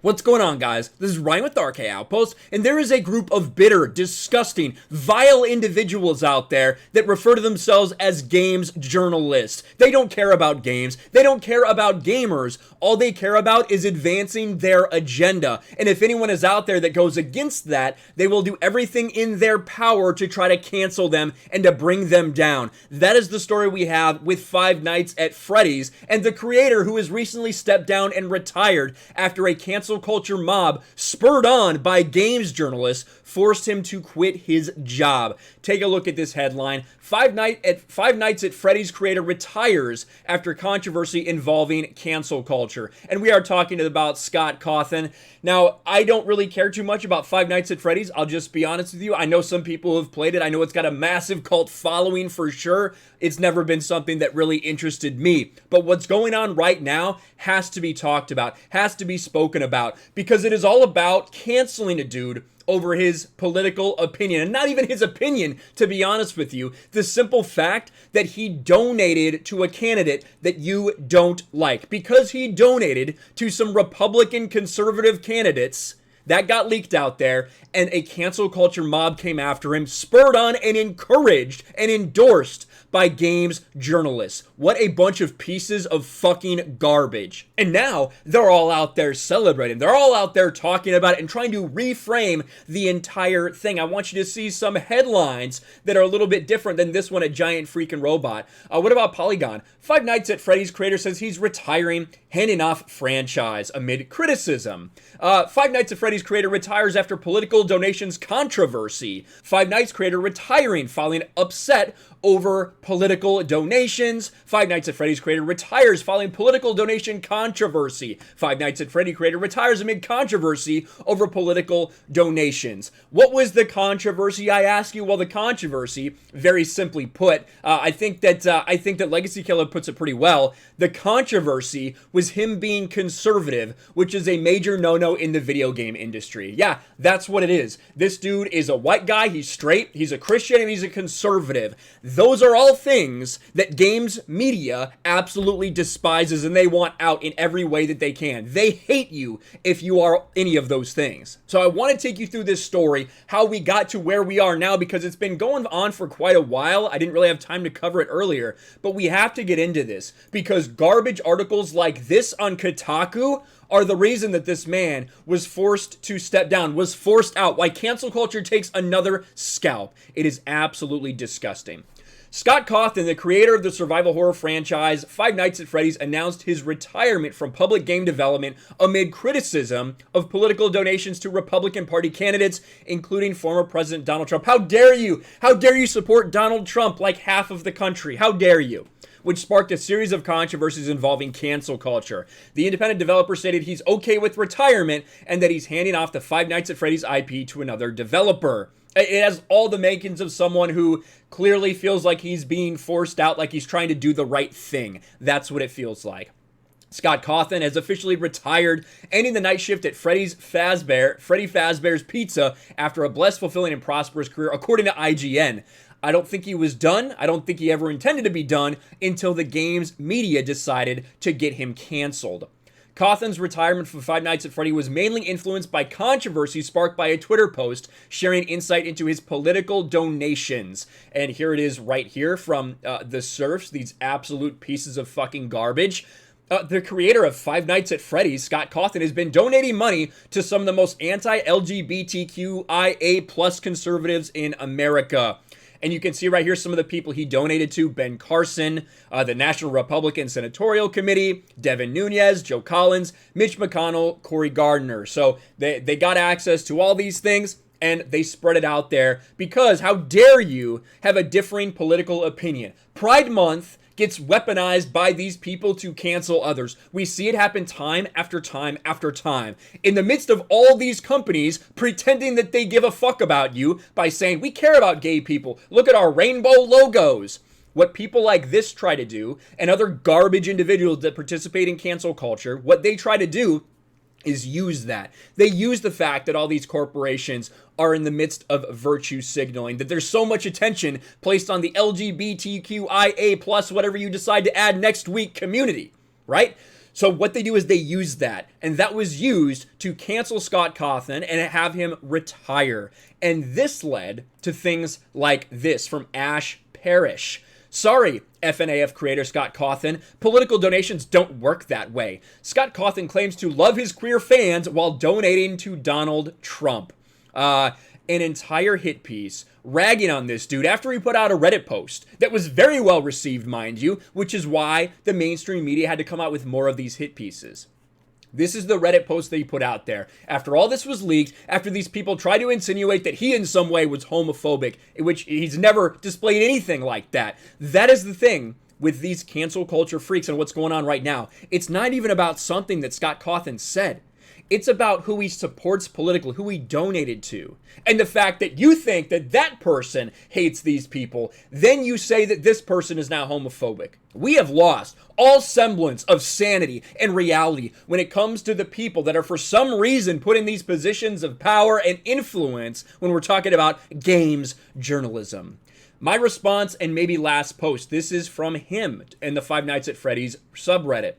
What's going on, guys? This is Ryan with RK Outpost, and there is a group of bitter, disgusting, vile individuals out there that refer to themselves as games journalists. They don't care about games. They don't care about gamers. All they care about is advancing their agenda. And if anyone is out there that goes against that, they will do everything in their power to try to cancel them and to bring them down. That is the story we have with Five Nights at Freddy's and the creator who has recently stepped down and retired after a cancel culture mob spurred on by games journalists forced him to quit his job. Take a look at this headline. Five Nights at Freddy's creator retires after controversy involving cancel culture. And we are talking about Scott Cawthon. Now, I don't really care too much about Five Nights at Freddy's. I'll just be honest with you. I know some people have played it. I know it's got a massive cult following for sure. It's never been something that really interested me. But what's going on right now has to be talked about, has to be spoken about, because it is all about canceling a dude over his political opinion, and not even his opinion, to be honest with you. The simple fact that he donated to a candidate that you don't like, because he donated to some Republican conservative candidates. That got leaked out there, and a cancel culture mob came after him, spurred on and encouraged and endorsed by games journalists. What a bunch of pieces of fucking garbage. And now they're all out there celebrating. They're all out there talking about it and trying to reframe the entire thing. I want you to see some headlines that are a little bit different than this one, a giant freaking robot. What about Polygon? Five Nights at Freddy's creator says he's retiring, handing off franchise amid criticism. Five Nights at Freddy's creator retires after political donations controversy. Five Nights creator retiring following upset over political donations. Five Nights at Freddy's creator retires following political donation controversy. Five Nights at Freddy creator retires amid controversy over political donations. What was the controversy, I ask you? Well, the controversy, very simply put, I think that Legacy Killer puts it pretty well. The controversy was him being conservative, which is a major no-no in the video game industry. Yeah, that's what it is. This dude is a white guy, he's straight, he's a Christian, and he's a conservative. Those are all things that games media absolutely despises, and they want out in every way that they can. They hate you if you are any of those things. So I want to take you through this story, how we got to where we are now, because it's been going on for quite a while. I didn't really have time to cover it earlier, but we have to get into this because garbage articles like this on Kotaku are the reason that this man was forced to step down, was forced out. Why cancel culture takes another scalp. It is absolutely disgusting. Scott Cawthon, the creator of the survival horror franchise Five Nights at Freddy's, announced his retirement from public game development amid criticism of political donations to Republican Party candidates, including former President Donald Trump. How dare you? How dare you support Donald Trump like half of the country? How dare you? Which sparked a series of controversies involving cancel culture. The independent developer stated he's okay with retirement and that he's handing off the Five Nights at Freddy's IP to another developer. It has all the makings of someone who clearly feels like he's being forced out, like he's trying to do the right thing. That's what it feels like. Scott Cawthon has officially retired, ending the night shift at Freddy Fazbear's Pizza after a blessed, fulfilling, and prosperous career, according to IGN. I don't think he was done. I don't think he ever intended to be done until the game's media decided to get him canceled. Cawthon's retirement from Five Nights at Freddy was mainly influenced by controversy sparked by a Twitter post sharing insight into his political donations. And here it is right here from the Surfs, these absolute pieces of fucking garbage. The creator of Five Nights at Freddy's, Scott Cawthon, has been donating money to some of the most anti-LGBTQIA plus conservatives in America. And you can see right here some of the people he donated to: Ben Carson, the National Republican Senatorial Committee, Devin Nunes, Joe Collins, Mitch McConnell, Cory Gardner. So they got access to all these things, and they spread it out there because how dare you have a differing political opinion? Pride Month gets weaponized by these people to cancel others. We see it happen time after time after time. In the midst of all these companies pretending that they give a fuck about you by saying, we care about gay people. Look at our rainbow logos. What people like this try to do, and other garbage individuals that participate in cancel culture, what they try to do is use that. They use the fact that all these corporations are in the midst of virtue signaling, that there's so much attention placed on the LGBTQIA plus whatever you decide to add next week community, right? So what they do is they use that, and that was used to cancel Scott Cawthon and have him retire. And this led to things like this from Ash Parrish. Sorry, FNAF creator Scott Cawthon, political donations don't work that way. Scott Cawthon claims to love his queer fans while donating to Donald Trump. An entire hit piece ragging on this dude after he put out a Reddit post that was very well received, mind you, which is why the mainstream media had to come out with more of these hit pieces. This is the Reddit post that he put out there. After all this was leaked, after these people tried to insinuate that he in some way was homophobic, which he's never displayed anything like that. That is the thing with these cancel culture freaks and what's going on right now. It's not even about something that Scott Cawthon said. It's about who he supports politically, who he donated to. And the fact that you think that that person hates these people, then you say that this person is now homophobic. We have lost all semblance of sanity and reality when it comes to the people that are for some reason put in these positions of power and influence when we're talking about games journalism. My response, and maybe last post, this is from him in the Five Nights at Freddy's subreddit.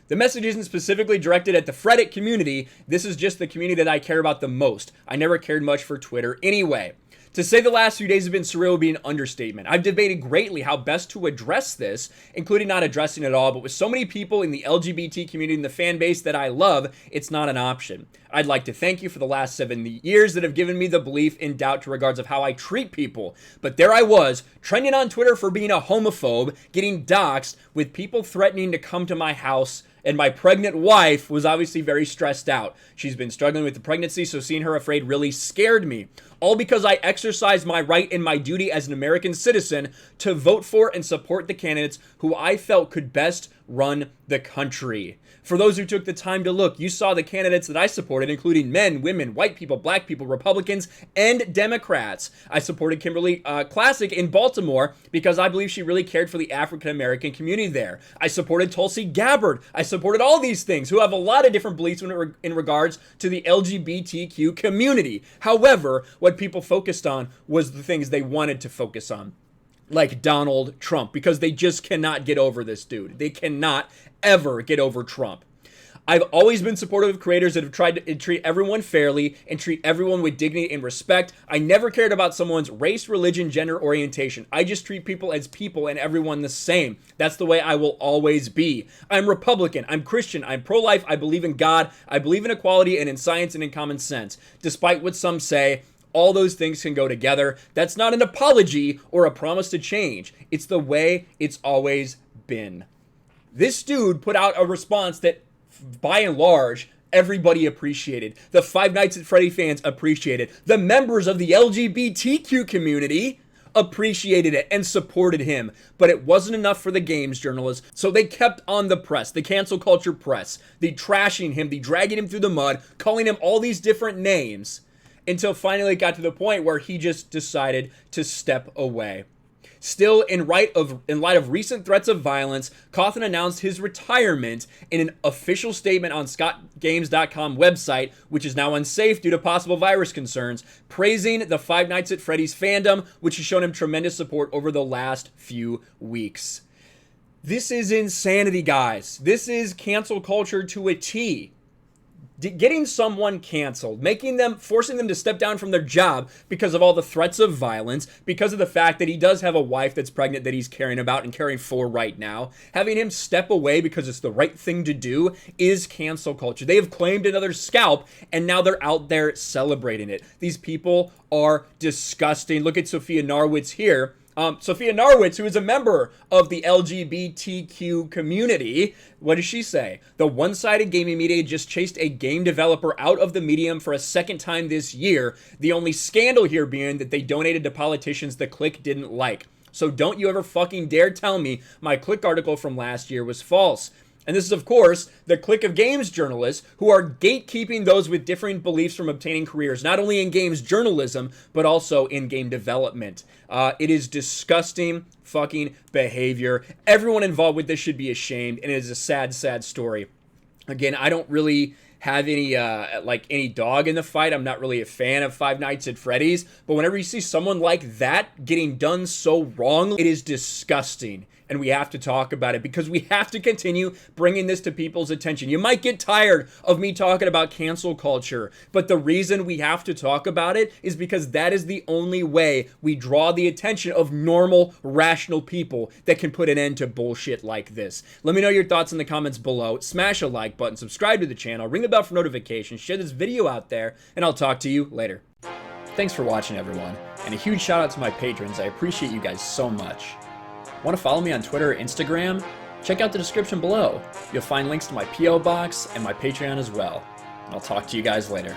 The message isn't specifically directed at the Reddit community. This is just the community that I care about the most. I never cared much for Twitter anyway. To say the last few days have been surreal would be an understatement. I've debated greatly how best to address this, including not addressing it at all, but with so many people in the LGBT community and the fan base that I love, it's not an option. I'd like to thank you for the last 7 years that have given me the belief in doubt to regards of how I treat people. But there I was, trending on Twitter for being a homophobe, getting doxxed, with people threatening to come to my house, and my pregnant wife was obviously very stressed out. She's been struggling with the pregnancy, so seeing her afraid really scared me. All because I exercised my right and my duty as an American citizen to vote for and support the candidates who I felt could best run the country. For those who took the time to look, you saw the candidates that I supported, including men, women, white people, black people, Republicans, and Democrats. I supported Kimberly Classic in Baltimore because I believe she really cared for the African-American community there. I supported Tulsi Gabbard. I supported all these things who have a lot of different beliefs in regards to the LGBTQ community. However, what people focused on was the things they wanted to focus on, like Donald Trump, because they just cannot get over this dude. They cannot ever get over Trump. I've always been supportive of creators that have tried to treat everyone fairly and treat everyone with dignity and respect. I never cared about someone's race, religion, gender, orientation. I just treat people as people and everyone the same. That's the way I will always be. I'm Republican, I'm Christian, I'm pro-life, I believe in God, I believe in equality and in science and in common sense. Despite what some say, all those things can go together. That's not an apology or a promise to change. It's the way it's always been. This dude put out a response that, by and large, everybody appreciated. The Five Nights at Freddy fans appreciated. The members of the LGBTQ community appreciated it and supported him. But it wasn't enough for the games journalists, so they kept on the press, the cancel culture press, the trashing him, the dragging him through the mud, calling him all these different names, until finally it got to the point where he just decided to step away. Still, in light of recent threats of violence, Cawthon announced his retirement in an official statement on ScottGames.com website, which is now unsafe due to possible virus concerns, praising the Five Nights at Freddy's fandom, which has shown him tremendous support over the last few weeks. This is insanity, guys. This is cancel culture to a T. Getting someone canceled, forcing them to step down from their job because of all the threats of violence, because of the fact that he does have a wife that's pregnant that he's caring about and caring for right now, having him step away because it's the right thing to do is cancel culture. They have claimed another scalp, and now they're out there celebrating it. These people are disgusting. Look at Sophia Narwitz here. Sophia Narwitz, who is a member of the LGBTQ community, what does she say? The one-sided gaming media just chased a game developer out of the medium for a second time this year. The only scandal here being that they donated to politicians the clique didn't like. So don't you ever fucking dare tell me my Click article from last year was false. And this is, of course, the clique of games journalists who are gatekeeping those with differing beliefs from obtaining careers, not only in games journalism, but also in game development. It is disgusting fucking behavior. Everyone involved with this should be ashamed, and it is a sad, sad story. Again, I don't really have any any dog in the fight. I'm not really a fan of Five Nights at Freddy's, but whenever you see someone like that getting done so wrong, it is disgusting. And we have to talk about it because we have to continue bringing this to people's attention. You might get tired of me talking about cancel culture, but the reason we have to talk about it is because that is the only way we draw the attention of normal, rational people that can put an end to bullshit like this. Let me know your thoughts in the comments below. Smash a like button, subscribe to the channel, ring the bell for notifications, share this video out there, and I'll talk to you later. Thanks for watching, everyone, and a huge shout out to my patrons. I appreciate you guys so much. Want to follow me on Twitter or Instagram? Check out the description below. You'll find links to my P.O. box and my Patreon as well. And I'll talk to you guys later.